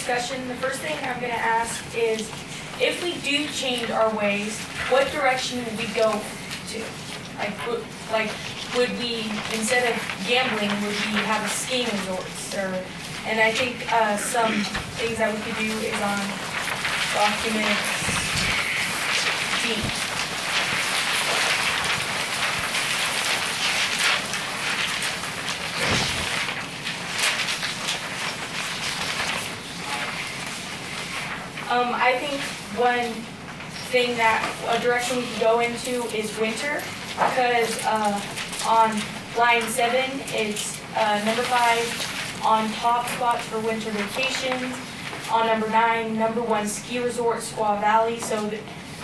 discussion. The first thing I'm going to ask is, if we do change our ways, what direction would we go to? Would we, instead of gambling, would we have a skiing resorts? And I think some things that we could do is on document D. I think one thing a direction we could go into is winter, because on line 7, it's number 5 on top spots for winter vacations. On number 9, number 1 ski resort, Squaw Valley.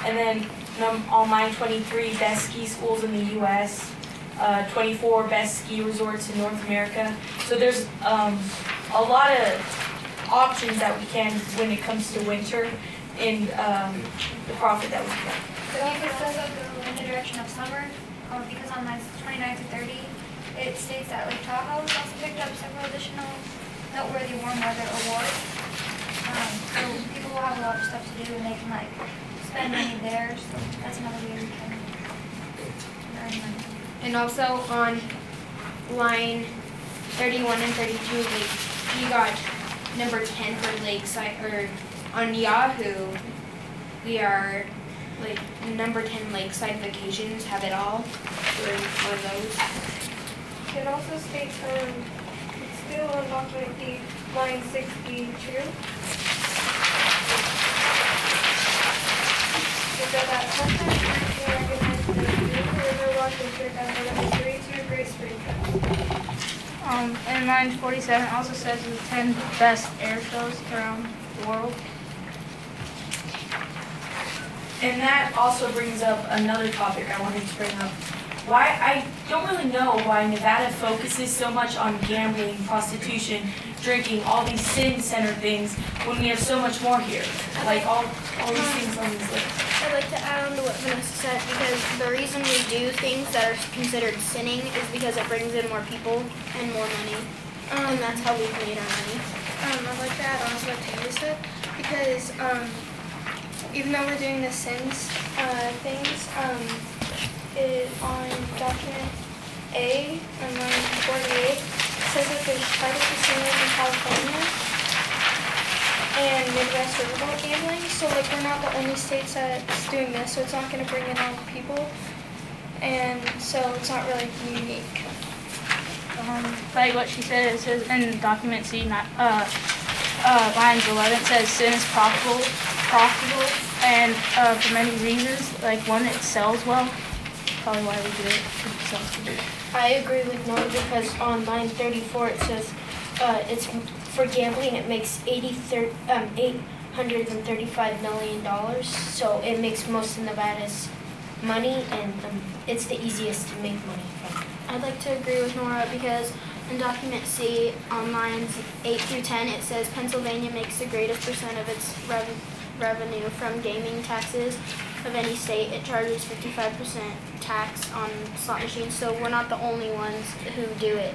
And then on line 23, best ski schools in the U.S. 24, best ski resorts in North America. So there's a lot of options that we can when it comes to winter and the profit that we get. It also says that go in the direction of summer, because on lines 29 to 30, it states that Lake Tahoe has also picked up several additional noteworthy warm weather awards. So people will have a lot of stuff to do and they can spend money there. So that's another way we can earn money. And also on line 31 and 32, you got number 10 for Lakeside, or on Yahoo, we are number 10 Lakeside Vacations, have it all. We're one of those. It also states it's still on document D, line 62. It said that sometimes you recognize the river walk and trip as one of the 32 great spring trips. And line 47 also says the 10 best air shows around the world. And that also brings up another topic I wanted to bring up. I don't really know why Nevada focuses so much on gambling, prostitution, drinking, all these sin-centered things, when we have so much more here. All these things on this list. I'd like to add on to what Vanessa said, because the reason we do things that are considered sinning is because it brings in more people and more money. And that's how we've made our money. I'd like to add on to what Taylor said, because even though we're doing the sins things, on document A, on line 48, it says that there's private casinos in California and Midwest riverboat gambling. So we're not the only states that's doing this, so it's not going to bring in all the people, and so it's not really unique. Like what she said, it says in document C, lines 11, it says sin is profitable, and for many reasons. One, it sells well. Probably why we do it. It sells good. I agree with Nora, because on line 34 it says it's for gambling. It makes $835 million. So it makes most of Nevada's money, and it's the easiest to make money from. I'd like to agree with Nora, because in document C on lines 8 through 10 it says Pennsylvania makes the greatest percent of its revenue from gaming taxes of any state. It charges 55% tax on slot machines, so we're not the only ones who do it.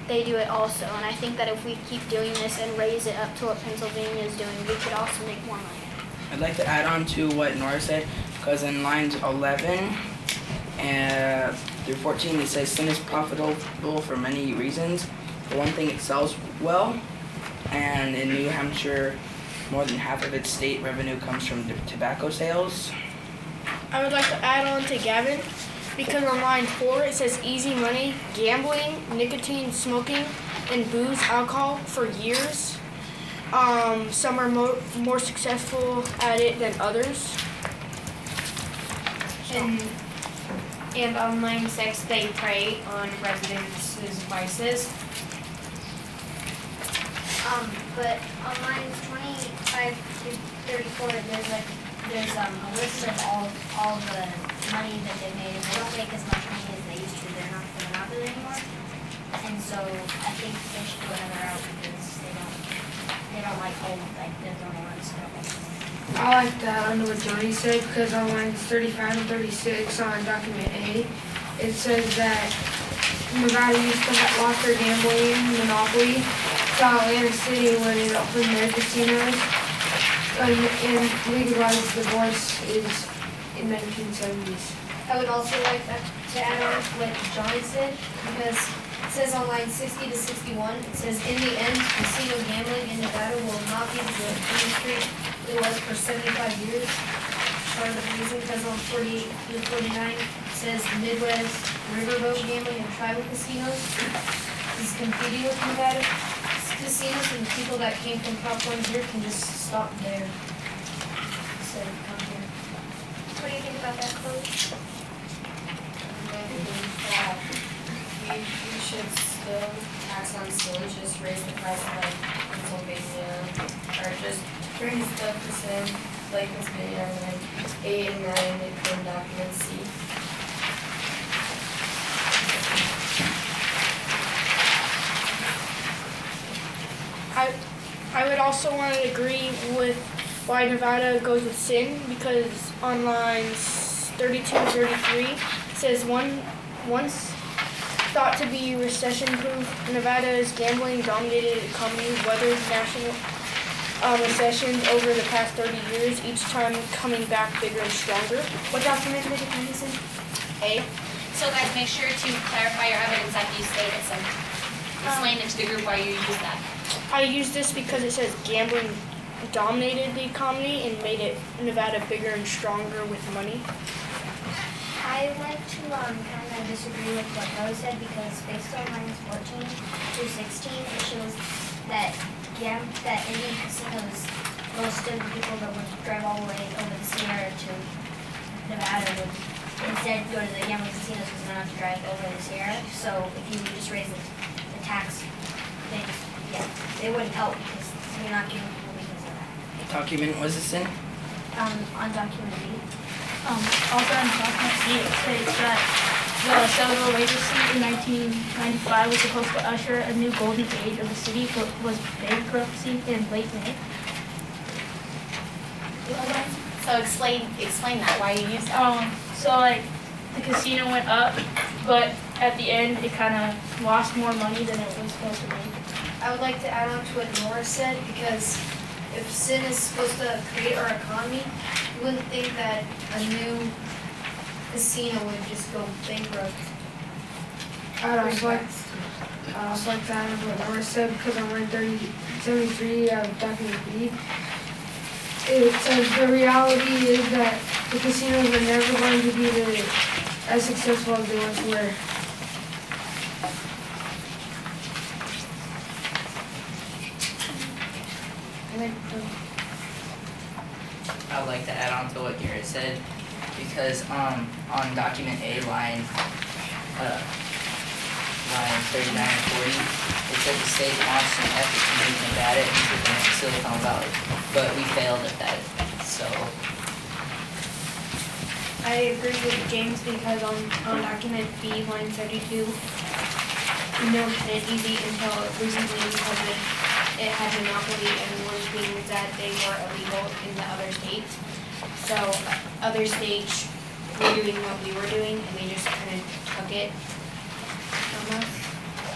They do it also, and I think that if we keep doing this and raise it up to what Pennsylvania is doing, we could also make more money. I'd like to add on to what Nora said, because in lines 11 through 14 it says sin is profitable for many reasons. For one thing, it sells well, and in New Hampshire, more than half of its state revenue comes from tobacco sales. I would like to add on to Gavin, because on line 4 it says easy money, gambling, nicotine, smoking, and booze, alcohol for years. Some are more successful at it than others. And on line 6 they prey on residents' vices. But on lines 25 to 34, there's a list of all the money that they made, and they don't make as much money as they used to. They're not filling out it anymore, and so I think they should go another route, because they don't like they're the ones that don't make money. I like that under what Johnny said, because on lines 35 and 36 on document A, it says that Nevada used to have lost their gambling monopoly, to Atlantic City when it opened their casinos. And legalized divorce is in 1970s. I would also like to add on what Johnny said, because it says on line 60 to 61, it says, in the end, casino gambling in Nevada will not be the industry it was for 75 years. Part of the reason, because on 48 to 49, it says Midwest riverboat gambling and tribal casinos is competing with Nevada casinos, and the people that came from California here can just stop there instead of come here. What do you think about that, Chloe? I think that we should still tax on sin, just raise the price like Pennsylvania, or just raise the percent like Pennsylvania, and then 8 and 9 in document C. I would also want to agree with why Nevada goes with sin, because on lines 32 and 33 it says once thought to be recession-proof, Nevada's gambling-dominated economy weathered national recessions over the past 30 years, each time coming back bigger and stronger. What document did you find this in? A. So guys, make sure to clarify your evidence after you state it. So explain it to the group why you use that. I use this because it says gambling dominated the economy and made it Nevada bigger and stronger with money. I like to kind of disagree with what Rose said, because based on lines 14 through 16, it shows that Indian casinos, most of the people that would drive all the way over the Sierra to Nevada would instead go to the gambling casinos because they don't have to drive over the Sierra. So if you just raise the tax things, yeah, it wouldn't help because you're not giving people because of that. What document was this in? On document B. Also in document B, it states that the Civil Legacy in 1995 was supposed to usher a new golden age of the city, but was bankruptcy in late May. So explain that, why you use that. So like the casino went up, but at the end it kind of lost more money than it was supposed to make. I would like to add on to what Nora said, because if sin is supposed to create our economy, you wouldn't think that a new casino would just go bankrupt. I'd also like to add on what Nora said, because on line 73 of document B, it says the reality is that the casinos are never going to be as successful as they once were. I would like to add on to what Garrett said, because on document A, line 39 and 40, it said the state launched an effort to make Nevada into the next Silicon Valley, but we failed at that. So I agree with James, because on document B, line 32, no one had it easy until recently because it had monopoly and was being that they were illegal in the other states. So other states were doing what we were doing, and they just kind of took it from us.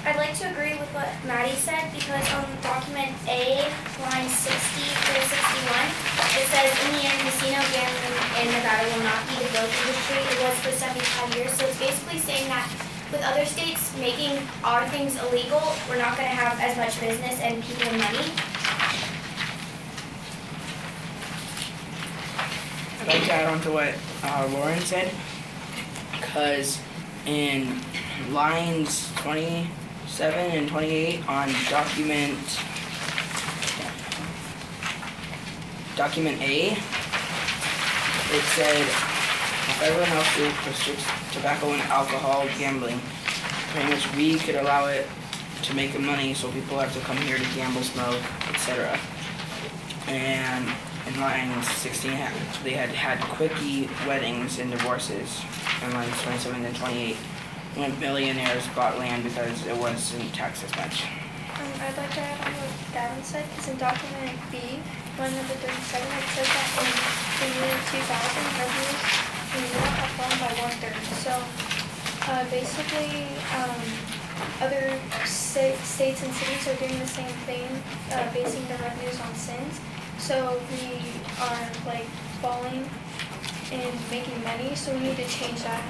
I'd like to agree with what Maddie said, because on document A, line 60 through 61, it says, in the end, casino gambling in Nevada will not be the growth industry it was for 75 years. So it's basically saying that with other states making our things illegal, we're not going to have as much business and people and money. I'd like to add on to what Lauren said, because in lines 27 and 28 on document A, it said, if everyone else restricts tobacco and alcohol gambling, pretty much we could allow it to make money, so people have to come here to gamble, smoke, etc. And in line 16, they had quickie weddings and divorces. In lines 27 and 28, when millionaires bought land because it wasn't taxed as much. I'd like to add on what Gavin said, because in document B, line number 37, it says that in the year 2000, revenues in New York have fallen by 1/3. So basically, other states and cities are doing the same thing, basing their revenues on sins. So we are like falling and making money, so we need to change that.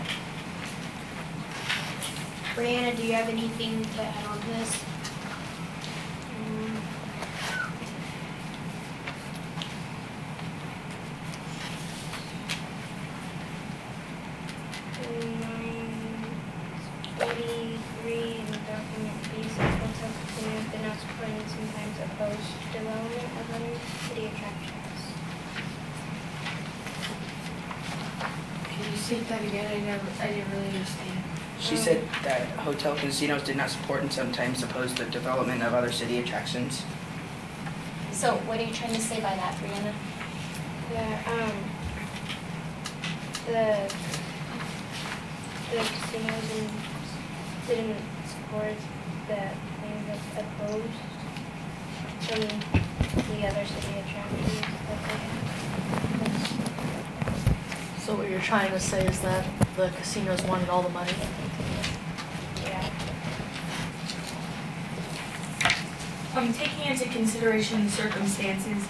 Brianna, do you have anything to add on to this? Development of other city attractions. Can you say that again? I didn't really understand. She said that hotel casinos did not support and sometimes oppose the development of other city attractions. So what are you trying to say by that, Brianna? That the casinos didn't support the things that opposed from the other city attractions that they have. So what you're trying to say is that the casinos wanted all the money? Yeah. Taking into consideration the circumstances,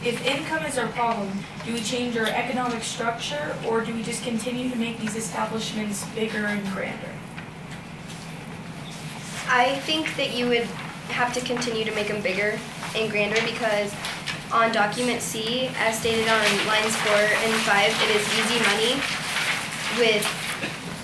if income is our problem, do we change our economic structure or do we just continue to make these establishments bigger and grander? I think that you would have to continue to make them bigger and grander because on document C, as stated on lines 4 and 5, it is easy money with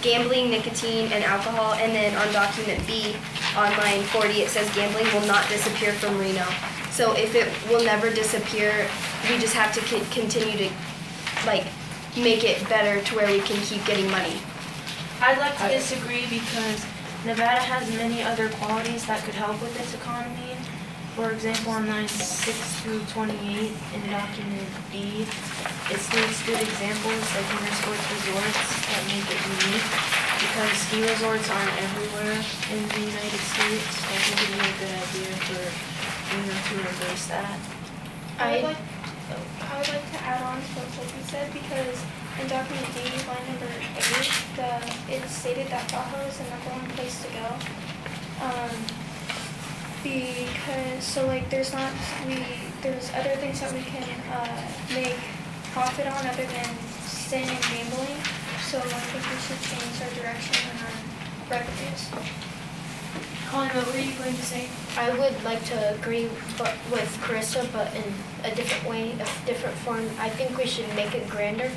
gambling, nicotine, and alcohol. And then on document B, on line 40, it says gambling will not disappear from Reno. So if it will never disappear, we just have to continue to make it better to where we can keep getting money. I'd like to disagree because Nevada has many other qualities that could help with this economy. For example, on lines 6 through 28 in document D, it states good examples like inner sports resorts that make it unique because ski resorts aren't everywhere in the United States. I think it would be a good idea for to embrace that. I would like to add on to what Sophie said because in document D, line number 8, it stated that Tahoe is the #1 place to go. There's other things that we can make profit on other than sin and gambling. So I think we should change our direction and our revenues. Colin, what were you going to say? I would like to agree with Carissa, but in a different way, a different form. I think we should make it grander,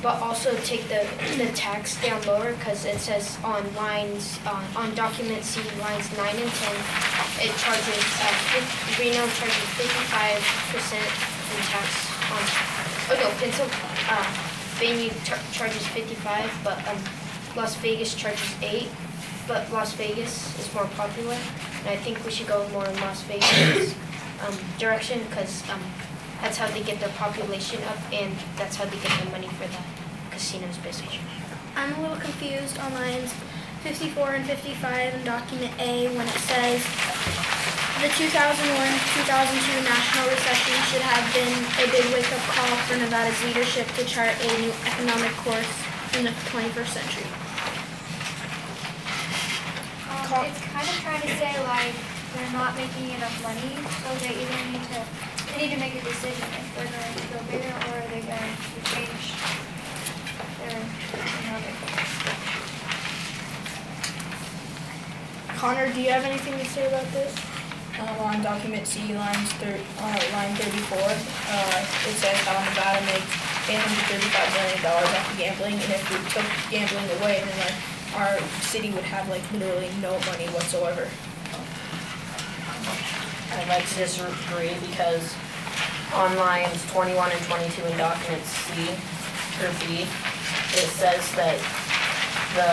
but also take the tax down lower because it says on lines, on document C, lines 9 and 10, it charges, Reno charges 55% in tax on, Pennsylvania charges 55, but Las Vegas charges 8. But Las Vegas is more popular, and I think we should go more in Las Vegas direction because that's how they get their population up, and that's how they get the money for the casinos business. I'm a little confused on lines 54 and 55 in document A when it says the 2001-2002 national recession should have been a big wake-up call for Nevada's leadership to chart a new economic course in the 21st century. It's kind of trying to say like they're not making enough money, so they either need to make a decision if they're going to go bigger or are they going to change their economic. Connor, do you have anything to say about this? On document C, line 34, it says how Nevada makes $835 million off of gambling, and if we took gambling away, then our city would have literally no money whatsoever. I'd like to disagree because on lines 21 and 22 in document C or B, it says that the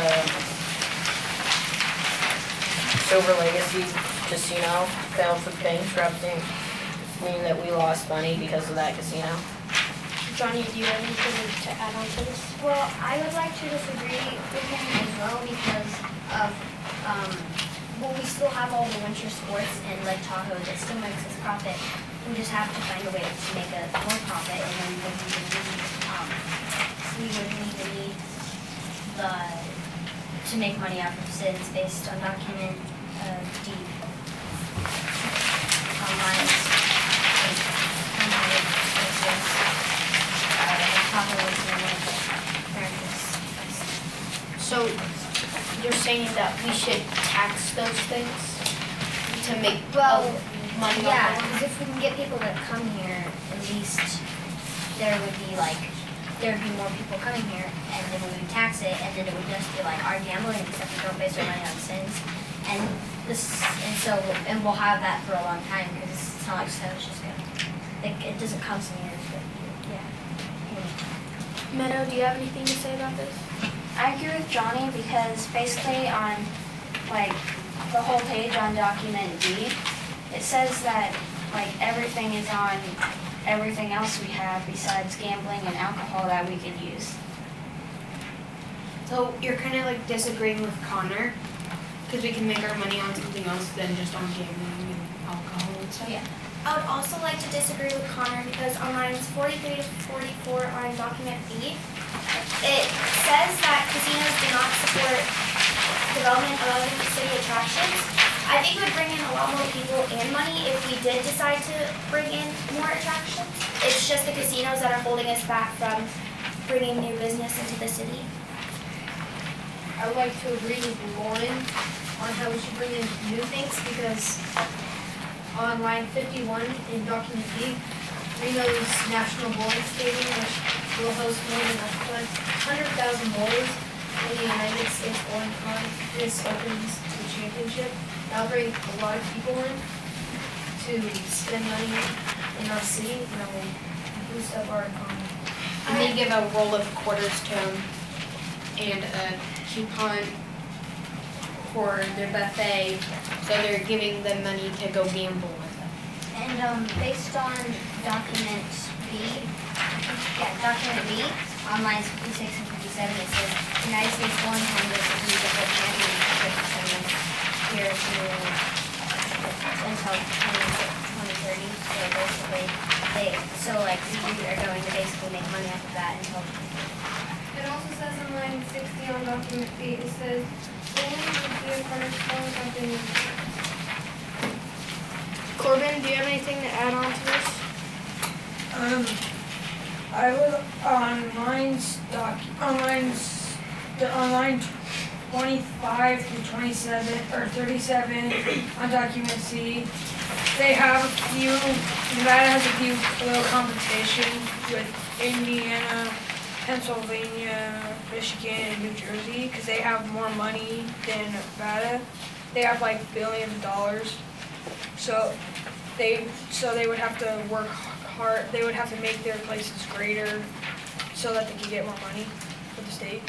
Silver Legacy Casino failed for bankruptcy, meaning that we lost money because of that casino. Johnny, do you have anything to add on to this? Well, I would like to disagree with him as well because of, we still have all the winter sports in Lake Tahoe that still makes us profit. We just have to find a way to make more profit, and then we wouldn't even need the to make money off of sins based on document D. Online. So you're saying that we should tax those things to make money Yeah, off of because if we can get people to come here, at least there would be more people coming here, and then we would tax it, and then it would just be like our gambling, except we don't base our money on sins, and we'll have that for a long time because it's not like so it's just gonna it doesn't come some years, but yeah. Meadow, do you have anything to say about this? I agree with Johnny because basically on like the whole page on document D, it says that like everything is on everything else we have besides gambling and alcohol that we could use. So you're kind of like disagreeing with Connor because we can make our money on something else than just on gambling and alcohol and stuff. Yeah. I would also like to disagree with Connor because on lines 43 to 44 on document B, it says that casinos do not support development of other city attractions. I think it would bring in a lot more people and money if we did decide to bring in more attractions. It's just the casinos that are holding us back from bringing new business into the city. I would like to agree with Lauren on how we should bring in new things because on line 51 in document B, Reno's National Bowling Stadium, which will host more than 100,000 bowlers in the United States Bowling Conference opens to the championship. That'll bring a lot of people in to spend money in our city, and that will boost up our economy. And they give a roll of quarters to them and a coupon for their buffet, so they're giving them money to go gamble with them. And based on document B, on lines 56 and 57, it says United States Bowling Congress will be the whole championship tournament here until 2030. So basically, we are going to basically make money off of that until. It also says on line 60 on document B, it says, bowling would be a cornerstone of the new. Corbin, do you have anything to add on to this? I was on line 25 through 27 or 37 on document C. They have a few. Nevada has a few little competition with Indiana, Pennsylvania, Michigan, and New Jersey because they have more money than Nevada. They have like billions of dollars. So they would have to work hard. They would have to make their places greater so that they can get more money for the state.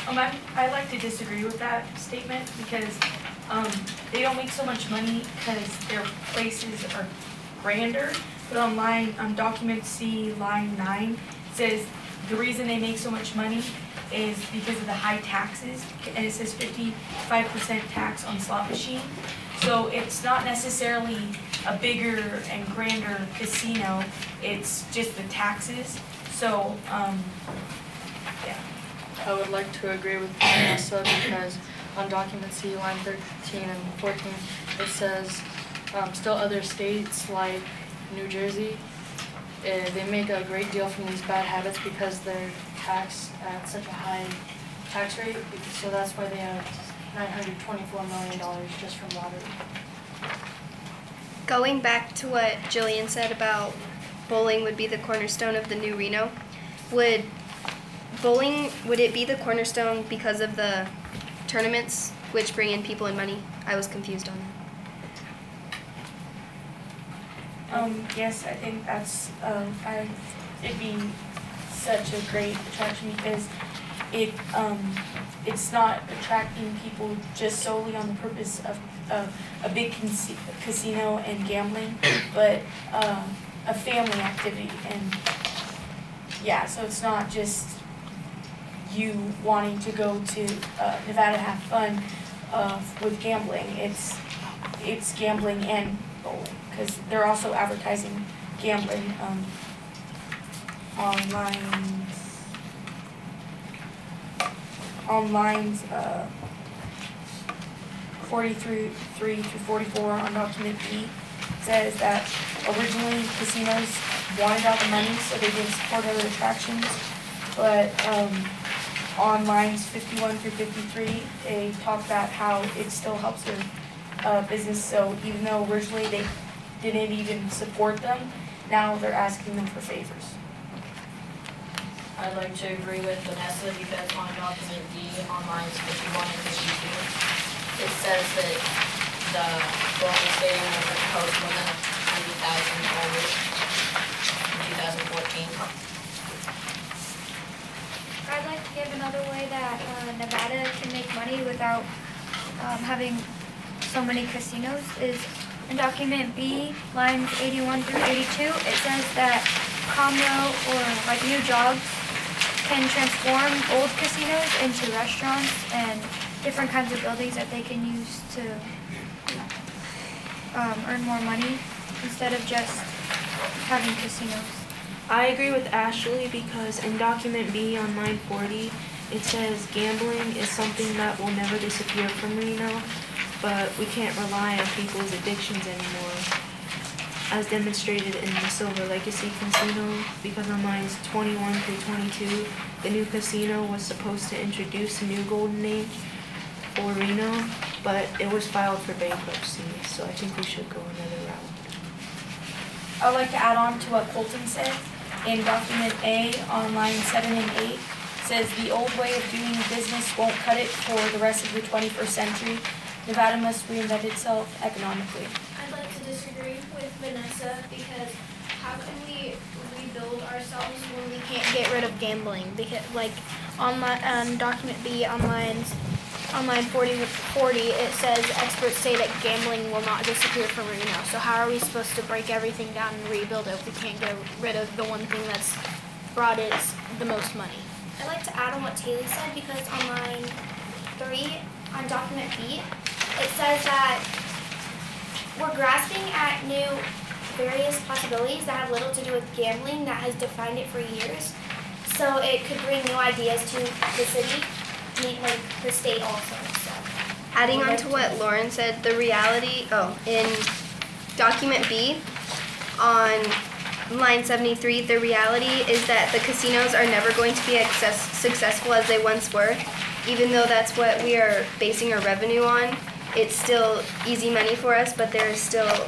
I'd like to disagree with that statement because they don't make so much money because their places are grander. But on document C, line 9, it says the reason they make so much money is because of the high taxes, and it says 55% tax on slot machine. So it's not necessarily a bigger and grander casino, it's just the taxes. So, yeah. I would like to agree with Vanessa because on document C, line 13 and 14, it says still other states like New Jersey, they make a great deal from these bad habits because they're taxed at such a high tax rate, so that's why they have $924 million just from lottery. Going back to what Jillian said about bowling would be the cornerstone of the new Reno, would it be the cornerstone because of the tournaments which bring in people and money? I was confused on that. Yes, I think that's, it'd be such a great attraction because it's not attracting people just solely on the purpose of a big casino and gambling, but a family activity. And yeah, so it's not just you wanting to go to Nevada to have fun with gambling. It's gambling and bowling because they're also advertising gambling on lines on lines 43 through 44 on document B says that originally casinos wanted all the money so they didn't support other attractions, but on lines 51 through 53 they talk about how it still helps their business. So even though originally they didn't even support them, now they're asking them for favors. I'd like to agree with Vanessa because on document D on lines 51 and 52, it says that the Golden Stadium was proposed more than 90,000 dollars in 2014. I'd like to give another way that Nevada can make money without having so many casinos is in document B, lines 81 through 82, it says that condo or like new jobs can transform old casinos into restaurants and different kinds of buildings that they can use to earn more money instead of just having casinos. I agree with Ashley because in document B on line 40, it says gambling is something that will never disappear from Reno, but we can't rely on people's addictions anymore, as demonstrated in the Silver Legacy Casino, because on lines 21 through 22, the new casino was supposed to introduce a new golden age for Reno, but it was filed for bankruptcy, so I think we should go another route. I'd like to add on to what Colton said. In document A on line 7 and 8 says the old way of doing business won't cut it for the rest of the 21st century. Nevada must reinvent itself economically. I'd like to disagree with Vanessa because how can we rebuild ourselves when we can't get rid of gambling? Because like on document B on line 40, it says experts say that gambling will not disappear from Reno. So how are we supposed to break everything down and rebuild it if we can't get rid of the one thing that's brought us the most money? I'd like to add on what Taylor said because on line 3 on document B, it says that we're grasping at new various possibilities that have little to do with gambling that has defined it for years. So it could bring new ideas to the city, like the state also. So. Adding on to what Lauren said, the reality, in document B on line 73, the reality is that the casinos are never going to be as successful as they once were. Even though that's what we are basing our revenue on, it's still easy money for us, but there is still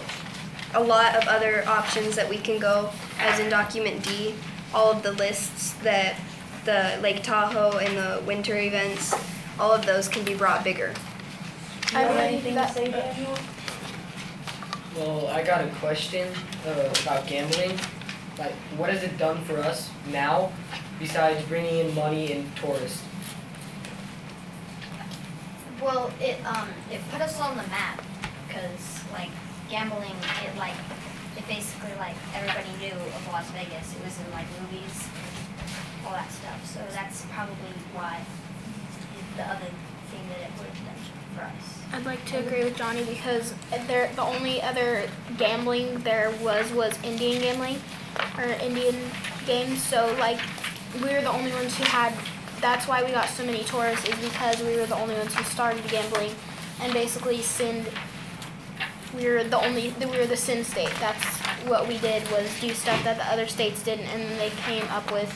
a lot of other options that we can go, as in document D, all of the lists that the Lake Tahoe and the winter events, all of those can be brought bigger. Do you have anything to say, Daniel? Well, I got a question about gambling. Like, what has it done for us now besides bringing in money and tourists? Well, it put us on the map because like gambling, it basically like everybody knew of Las Vegas. It was in like movies, all that stuff. So that's probably why the other thing that it would have done for us. I'd like to agree with Johnny because the only other gambling there was Indian gambling or Indian games. So like we were the only ones who had. That's why we got so many tourists, is because we were the only ones who started gambling and basically sinned. We were the sin state. That's what we did, was do stuff that the other states didn't, and then they came up with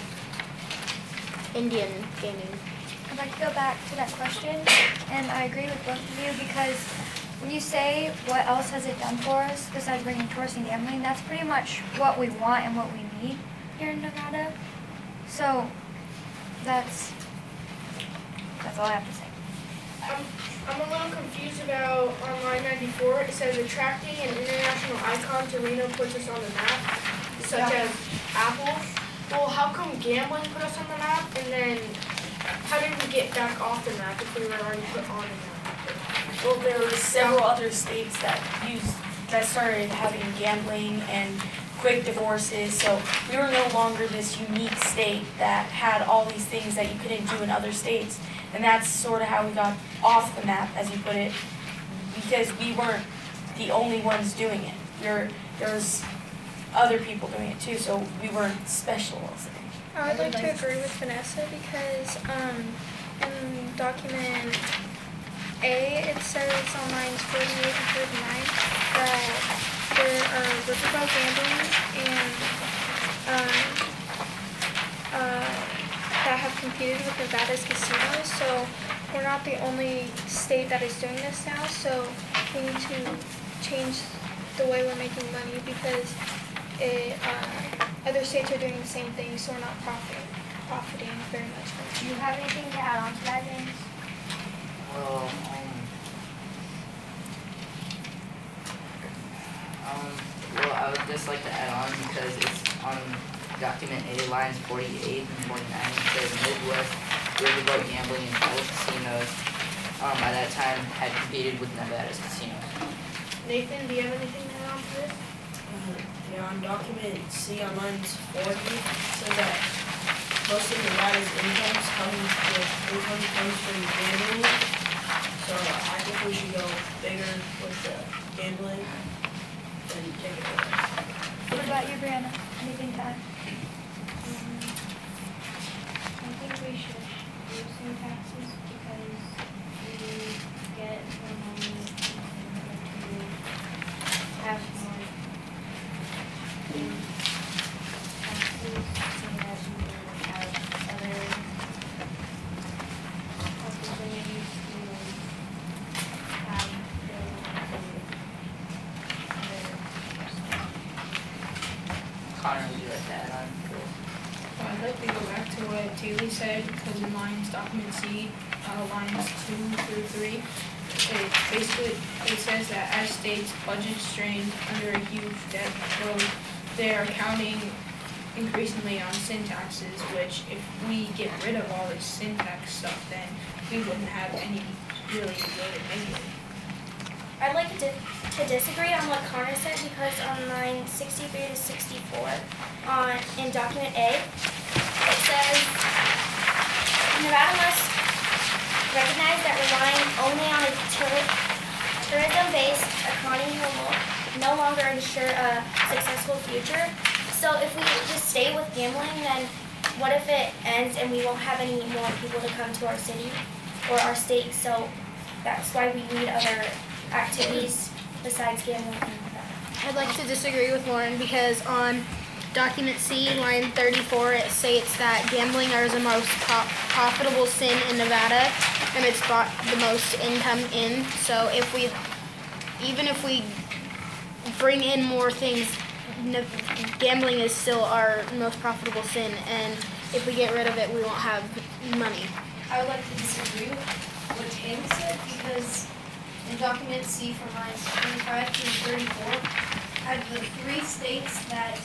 Indian gaming. I'd like to go back to that question, and I agree with both of you because when you say what else has it done for us besides bringing tourists and gambling, that's pretty much what we want and what we need here in Nevada. So that's all I have to say. I'm a little confused about on line 94. It says attracting an international icon to Reno puts us on the map, such as Apple. Well, how come gambling put us on the map, and then how did we get back off the map if we were already put on the map? Well, there were several other states that started having gambling and quick divorces, so we were no longer this unique state that had all these things that you couldn't do in other states, and that's sort of how we got off the map, as you put it, because we weren't the only ones doing it. There was other people doing it too, so we weren't special, I'll say. I would like to agree with Vanessa because in document A, it says on lines 48 and 49 that there are riverboat gambling and that have competed with Nevada's casinos. So we're not the only state that is doing this now. So we need to change the way we're making money because other states are doing the same thing. So we're not profiting very much from it. Do you have anything to add on to that, James? Well, I would just like to add on because it's on document A, lines 48 and 49. It says Midwest riverboat gambling and public casinos by that time had competed with Nevada's casinos. Nathan, do you have anything to add on to this? Yeah, on document C on lines 40, it says that most of Nevada's income comes from gambling. So I think we should go bigger with the gambling and take it away. What about you, Brianna? Anything to add? I think we should do some taxes because we get more money to have more taxes so that we will have other opportunities to have Connor, would you like to add on? I'd like to go back to what Taylor said, because in lines document C, lines 2 through 3, it says that as states budget strained under a huge debt load, they are counting increasingly on sin taxes, which if we get rid of all this sin tax stuff, then we wouldn't have any really way to make it. I'd like to disagree on what Connor said because on line 63 to 64 in document A, it says Nevada must recognize that relying only on a tourism-based economy will no longer ensure a successful future. So if we just stay with gambling, then what if it ends and we won't have any more people to come to our city or our state? So that's why we need other activities besides gambling. I'd like to disagree with Lauren because on document C, line 34, it states that gambling is the most profitable sin in Nevada and it's brought the most income in. So even if we bring in more things, gambling is still our most profitable sin, and if we get rid of it, we won't have money. I would like to disagree with what Taylor said because in document C from lines 25 through 34, out of the 3 states that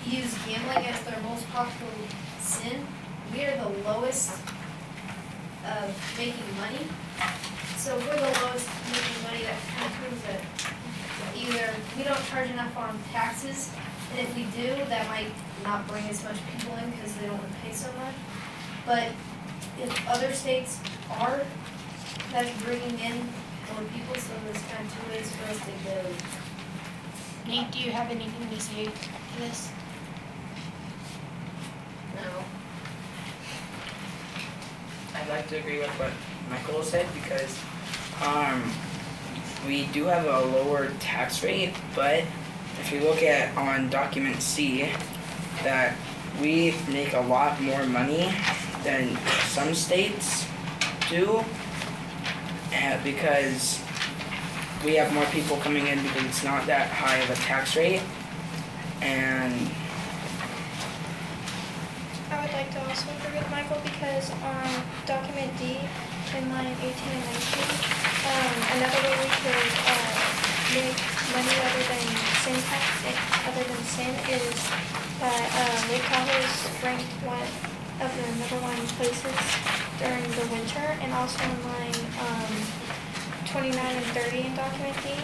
use gambling as their most profitable sin, we are the lowest of making money. So if we're the lowest making money, that kind of proves that either we don't charge enough on taxes, and if we do, that might not bring as much people in because they don't want to pay so much. But if other states are, that's bringing in more people, so there's kind of 2 ways for us to go. Nate, do you have anything to say to this? No. I'd like to agree with what Michael said because we do have a lower tax rate, but if you look at on document C, that we make a lot more money than some states do, because we have more people coming in because it's not that high of a tax rate, and I would like to also agree with Michael because on document D in line 18 and 19, another way we could make money other than sin tax, other than sin, is that Lake Tahoe is ranked one of the #1 places during the winter, and also in line 29 and 30 in document D.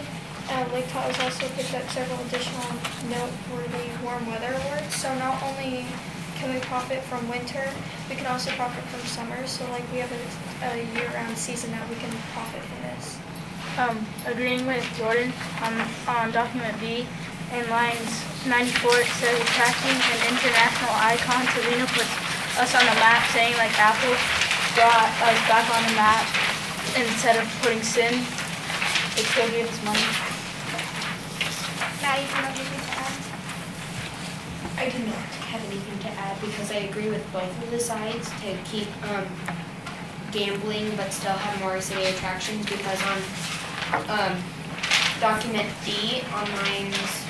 Lake Tahoe has also picked up several additional noteworthy warm weather awards. So not only can we profit from winter, we can also profit from summer. So like we have a year-round season that we can profit from this. Agreeing with Jordan on document B, in lines 94 it says attracting an international icon. So Reno puts us on the map, saying like Apple brought us back on the map instead of putting sin, it still gave us money. Maddie, do you have anything to add? I do not have anything to add because I agree with both of the sides to keep gambling but still have more city attractions, because on document D on lines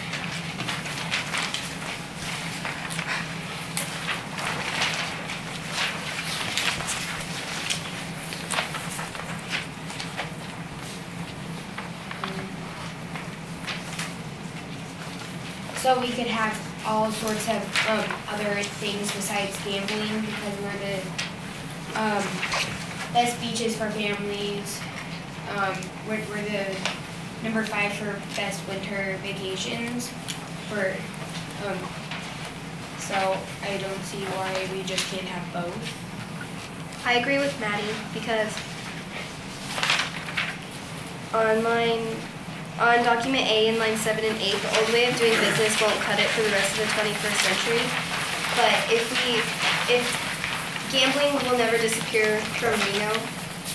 so we could have all sorts of other things besides gambling, because we're the best beaches for families. We're the number 5 for best winter vacations. So I don't see why we just can't have both. I agree with Maddie, because on document A in line 7 and 8, the old way of doing business won't cut it for the rest of the 21st century. But if gambling will never disappear from Reno,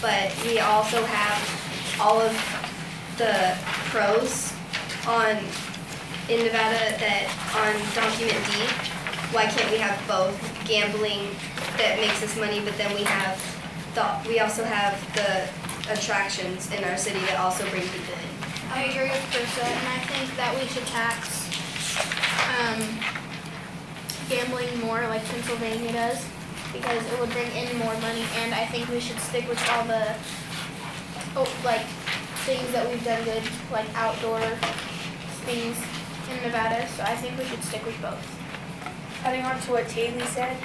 but we also have all of the pros in Nevada that on document D, why can't we have both? Gambling that makes us money, but then we also have the attractions in our city that also bring people in. I agree with Persa, and I think that we should tax gambling more like Pennsylvania does, because it would bring in more money, and I think we should stick with all the things that we've done good, like outdoor things in Nevada, so I think we should stick with both. Adding on to what Taylor said,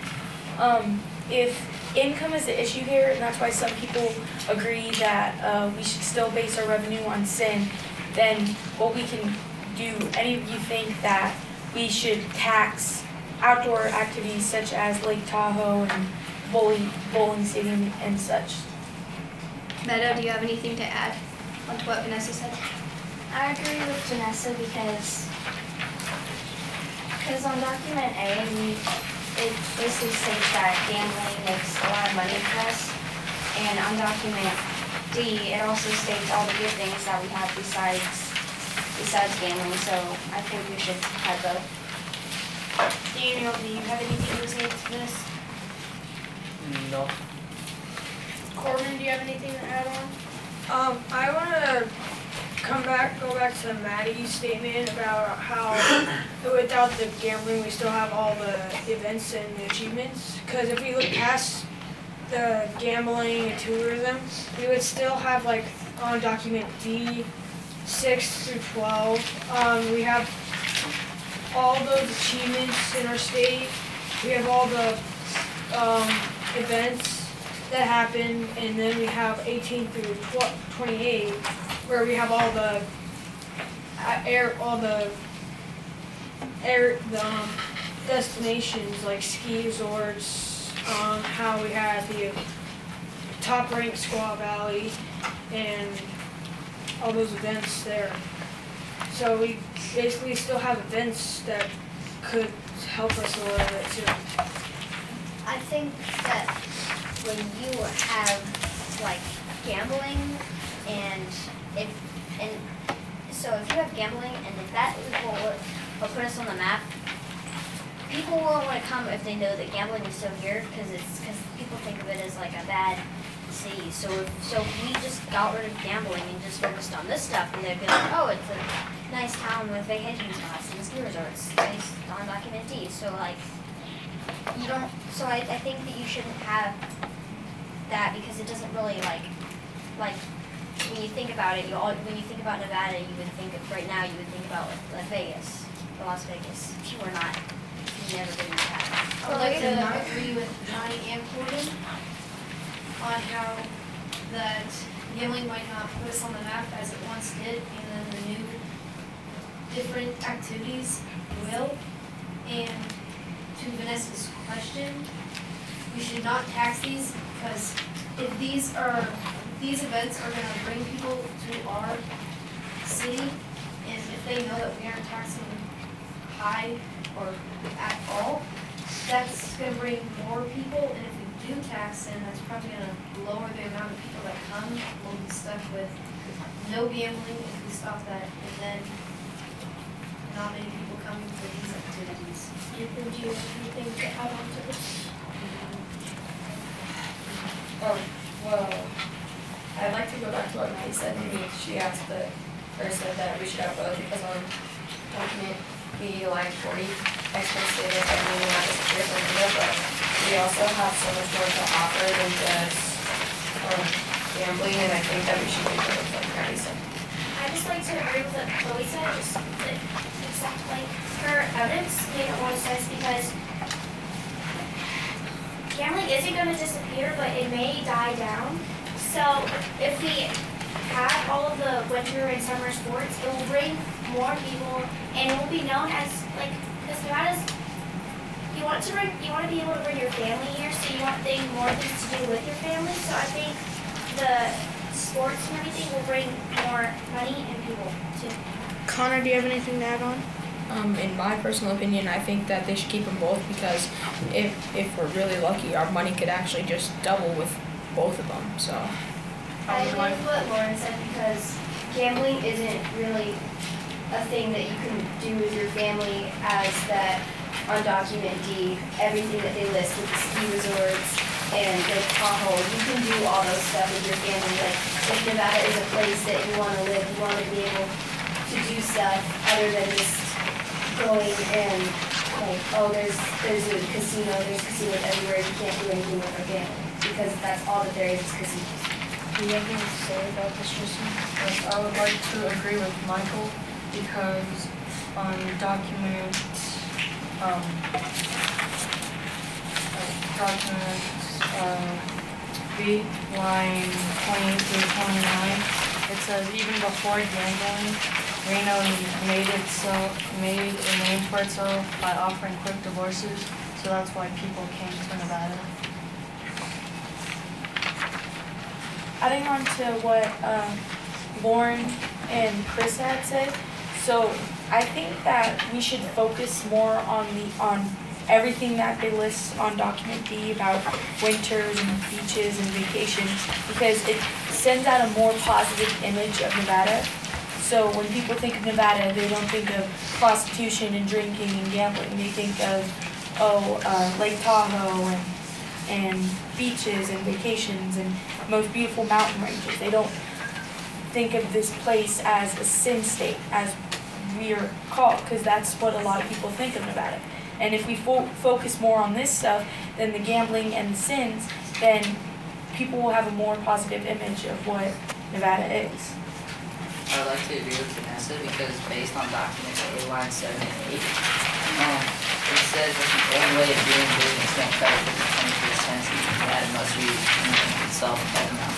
if income is the issue here, and that's why some people agree that we should still base our revenue on sin, then what we can do, any of you think that we should tax outdoor activities such as Lake Tahoe and bowling stadium and such? Meta, do you have anything to add onto what Vanessa said? I agree with Vanessa because on document A, it basically states that gambling makes a lot of money for us, and on document D, it also states all the good things that we have besides gambling, so I think we should have both. Daniel, do you have anything to say to this? No. Corbin, do you have anything to add on? I want to go back to Maddie's statement about how without the gambling we still have all the events and the achievements. Because if we look past the gambling and tourism, we would still have, like, on document D, 6 through 12, we have all those achievements in our state. We have all the events that happen, and then we have 18 through 28, where we have all the destinations like ski resorts. How we had the top-ranked Squaw Valley and all those events there. So we basically still have events that could help us a little bit too. I think that when you have like gambling so if you have gambling and if that is what will put us on the map, people will want to come if they know that gambling is still here, because people think of it as like a bad city. So if we just got rid of gambling and just focused on this stuff, and they'd be like, oh, it's a nice town with vacation spots and ski resorts based on document D. So like you don't. So I think that you shouldn't have that, because it doesn't really like when you think about it, when you think about Nevada, you would think of, right now you would think about like Vegas, or Las Vegas. If you were not, you've never been to Nevada. I would like to agree with Johnny and Corbin on how that gambling might not put us on the map as it once did, and then the new different activities will. And to Vanessa's question, we should not tax these, because if these events are going to bring people to our city, and if they know that we aren't taxing high or at all, that's going to bring more people. And if we new tax in, that's probably gonna lower the amount of people that come. We'll be stuck with no gambling if we stop that, and then not many people coming for these activities. Do you have anything to add on to this? Oh, well, I'd like to go back to what Maddie said. Maybe she asked that, or said that we should have both because on document B line 40, experts say that we may not disappear from Reno, but we also have so much more to offer than just gambling, and I think that we should do both, like Maddie said. I just like to agree with what Chloe said, just accept like her evidence made a lot of sense because gambling isn't going to disappear, but it may die down. So if we have all of the winter and summer sports, it will bring more people, and it will be known as like, because Nevada's, you want to be able to bring your family here, so you want more things to do with your family. So I think the sports and everything will bring more money and people too. Connor, do you have anything to add on? In my personal opinion, I think that they should keep them both because if we're really lucky, our money could actually just double with both of them. So I agree with what Lauren said because gambling isn't really a thing that you can do with your family as that on document D, everything that they list with the ski resorts and Lake Tahoe, you can do all those stuff with your family. Like if Nevada is a place that you want to live, you want to be able to do stuff other than just going and like, oh, there's a casino, there's casinos everywhere, you can't do anything with our family because that's all that there is casinos. Do you have anything to say about this, Tristan? Yes, I would like to agree with Michael because on document B, line 28 through 29, it says even before gambling, Reno made a name for itself by offering quick divorces, so that's why people came to Nevada. Adding on to what Lauren and Chris had said, so I think that we should focus more on everything that they list on document D about winters and beaches and vacations because it sends out a more positive image of Nevada. So when people think of Nevada, they don't think of prostitution and drinking and gambling. They think of Lake Tahoe and beaches and vacations and most beautiful mountain ranges. They don't think of this place as a sin state, as we are called, because that's what a lot of people think of Nevada. And if we focus more on this stuff than the gambling and the sins, then people will have a more positive image of what Nevada is. I would like to agree with Vanessa because based on documents A line 7 and 8, it says that the only way of doing business can cut it for 20% Nevada must read itself that amount.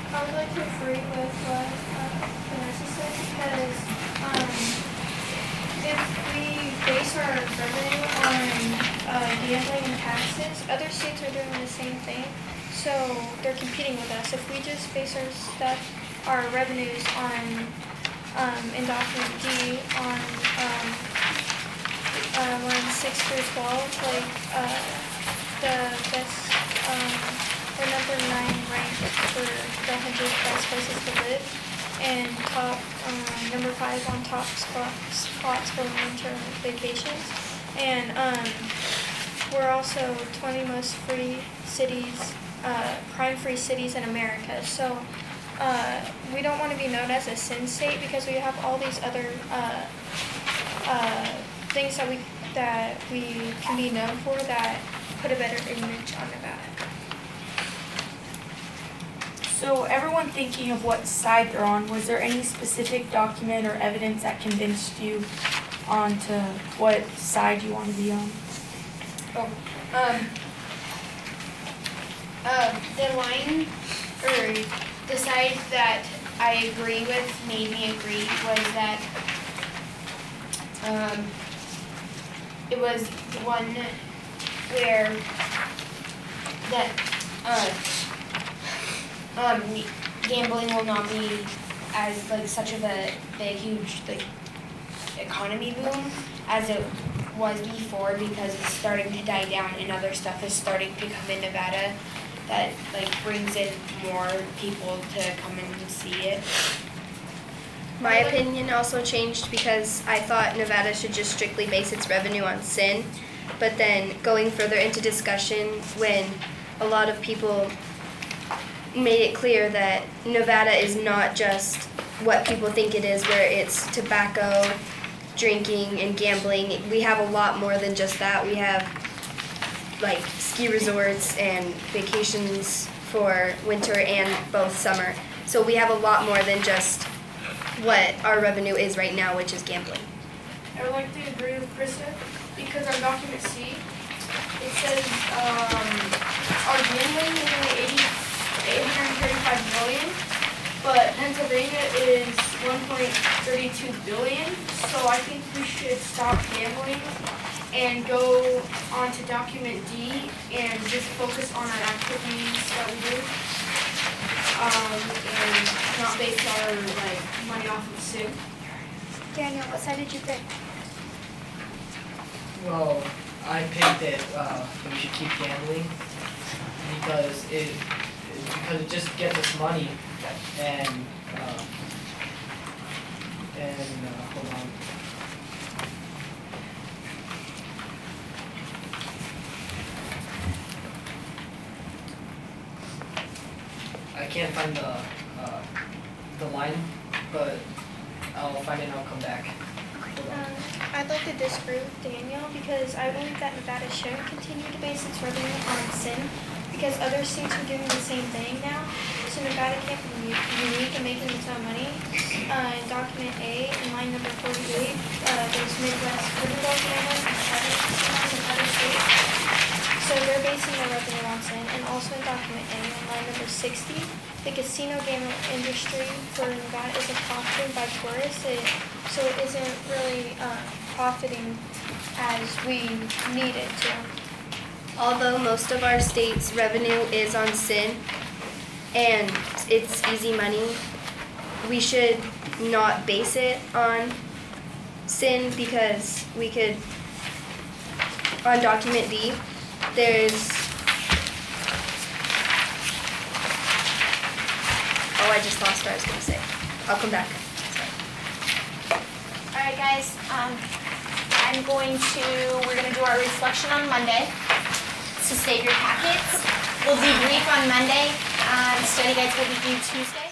I would like to agree with what Vanessa said because if we base our revenue on gambling and taxes, other states are doing the same thing, so they're competing with us. If we just base our revenues on in document D on lines 6 through 12, like the best. We're number 9 ranked for the 100 best places to live, and number 5 on top spots for winter vacations. And we're also 20 most free cities, crime-free cities in America. So we don't want to be known as a sin state because we have all these other things that we can be known for that put a better image on Nevada. So everyone thinking of what side they're on, was there any specific document or evidence that convinced you on to what side you want to be on? The line, or the side that I agree with, made me agree, was that it was the one where that gambling will not be as like such of a big, huge like economy boom as it was before, because it's starting to die down and other stuff is starting to come in Nevada that like brings in more people to come and see it. My opinion also changed because I thought Nevada should just strictly base its revenue on sin, but then going further into discussion, when a lot of people made it clear that Nevada is not just what people think it is, where it's tobacco, drinking, and gambling. We have a lot more than just that. We have like ski resorts and vacations for winter and both summer. So we have a lot more than just what our revenue is right now, which is gambling. I would like to agree with Krista, because on document C, it says our gambling is only 835 million, but Pennsylvania is 1.32 billion. So I think we should stop gambling and go on to document D and just focus on our activities that we do, and not base our money off of SIG. Daniel, what side did you pick? Well, I picked that we should keep gambling because it just gets us money, and hold on. I can't find the line, but I'll find it and I'll come back. I'd like to disagree with Daniel, because I believe that Nevada should continue to base its revenue on sin, because other states are doing the same thing now. So Nevada can't be unique in making its own money. In document A, in line number 48, there's Midwest Riverboat Gambling and other casinos in other states. So they're basing their revenue on sin. And also in document A, in line number 60, the casino gaming industry for Nevada isn't profited by tourists, so it isn't really profiting as we need it to. Although most of our state's revenue is on sin and it's easy money, we should not base it on sin, because we could, on document D, there's, oh, I just lost what I was going to say. I'll come back. Alright guys, we're going to do our reflection on Monday. So save your packets. We'll debrief on Monday. Study guides will be due Tuesday.